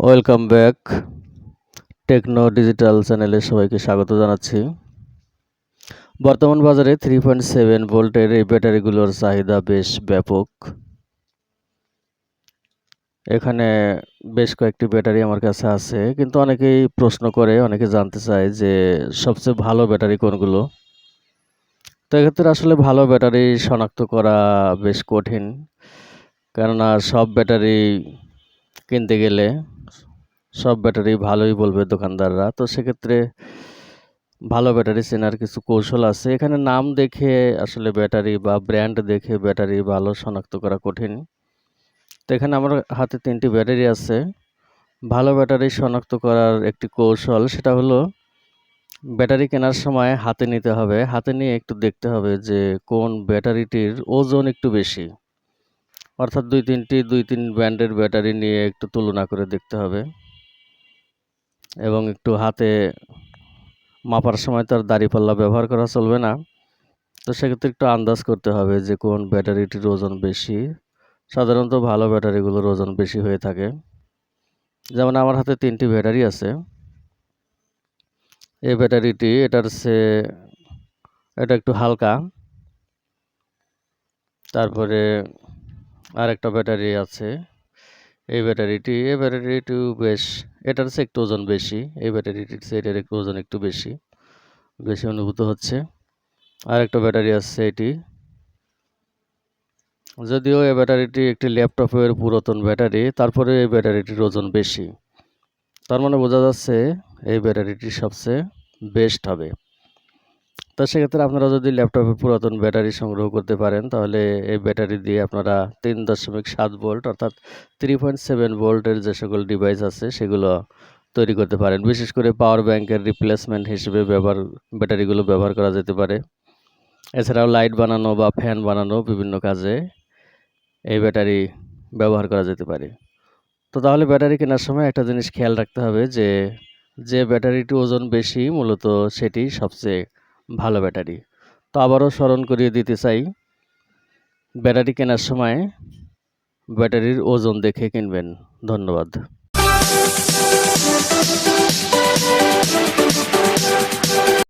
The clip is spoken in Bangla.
ওয়েলকাম ব্যাক টেকনো ডিজিটাল চ্যানেলে সবাইকে স্বাগত জানাচ্ছি। বর্তমান বাজারে 3.7 ভোল্টের এই ব্যাটারিগুলোর চাহিদা বেশ ব্যাপক। এখানে বেশ কয়েকটি ব্যাটারি আমার কাছে আছে, কিন্তু অনেকেই প্রশ্ন করে, অনেকে জানতে চায় যে সবচেয়ে ভালো ব্যাটারি কোনগুলো। তো এক্ষেত্রে আসলে ভালো ব্যাটারি শনাক্ত করা বেশ কঠিন, কেননা সব ব্যাটারি কিনতে গেলে সব ব্যাটারি ভালোই বলবে দোকানদাররা। তো সেক্ষেত্রে ভালো ব্যাটারি চেনার কিছু কৌশল আছে। এখানে নাম দেখে আসলে ব্যাটারি বা ব্র্যান্ড দেখে ব্যাটারি ভালো শনাক্ত করা কঠিন। তো এখানে আমার হাতে 3টি ব্যাটারি আছে। ভালো ব্যাটারি শনাক্ত করার একটি কৌশল, সেটা হলো ব্যাটারি কেনার সময় হাতে নিতে হবে। হাতে নিয়ে একটু দেখতে হবে যে কোন ব্যাটারিটির ওজন একটু বেশি। অর্থাৎ 2-3 ব্র্যান্ডের ব্যাটারি নিয়ে একটু তুলনা করে দেখতে হবে, এবং একটু হাতে মাপার সময় তো আর দাঁড়িপাল্লা ব্যবহার করা চলবে না। তো সেক্ষেত্রে একটু আন্দাজ করতে হবে যে কোন ব্যাটারিটির ওজন বেশি। সাধারণত ভালো ব্যাটারিগুলোর ওজন বেশি হয়ে থাকে। যেমন আমার হাতে 3টি ব্যাটারি আছে। এই ব্যাটারিটি এটা একটু হালকা। তারপরে আরেকটা ব্যাটারি আছে। এই ব্যাটারিটি বেশ, এটার চেয়ে একটু ওজন বেশি। এই ব্যাটারিটির চেয়ে এটার একটু ওজন একটু বেশি অনুভূত হচ্ছে। আরেকটা ব্যাটারি আছে এটি। যদিও এই ব্যাটারিটি একটি ল্যাপটপের পুরাতন ব্যাটারি, তারপরে এই ব্যাটারিটির ওজন বেশি। তার মানে বোঝা যাচ্ছে এই ব্যাটারিটি সবচেয়ে বেস্ট হবে। তো সেক্ষেত্রে আপনারা যদি ল্যাপটপের পুরাতন ব্যাটারি সংগ্রহ করতে পারেন, তাহলে এই ব্যাটারি দিয়ে আপনারা 3.7 ভোল্ট অর্থাৎ 3.7 ভোল্টের যে সকল ডিভাইস আছে সেগুলো তৈরি করতে পারেন। বিশেষ করে পাওয়ার ব্যাংকের রিপ্লেসমেন্ট হিসেবে ব্যাটারিগুলো ব্যবহার করা যেতে পারে। এছাড়াও লাইট বানানো বা ফ্যান বানানো বিভিন্ন কাজে এই ব্যাটারি ব্যবহার করা যেতে পারে। তো তাহলে ব্যাটারি কেনার সময় একটা জিনিস খেয়াল রাখতে হবে যে ব্যাটারিটি ওজন বেশি মূলত সেটি সবচেয়ে ভালো ব্যাটারি। তো আবারও স্মরণ করিয়ে দিতে চাই, ব্যাটারি কেনার সময় ব্যাটারির ওজন দেখে কিনবেন। ধন্যবাদ।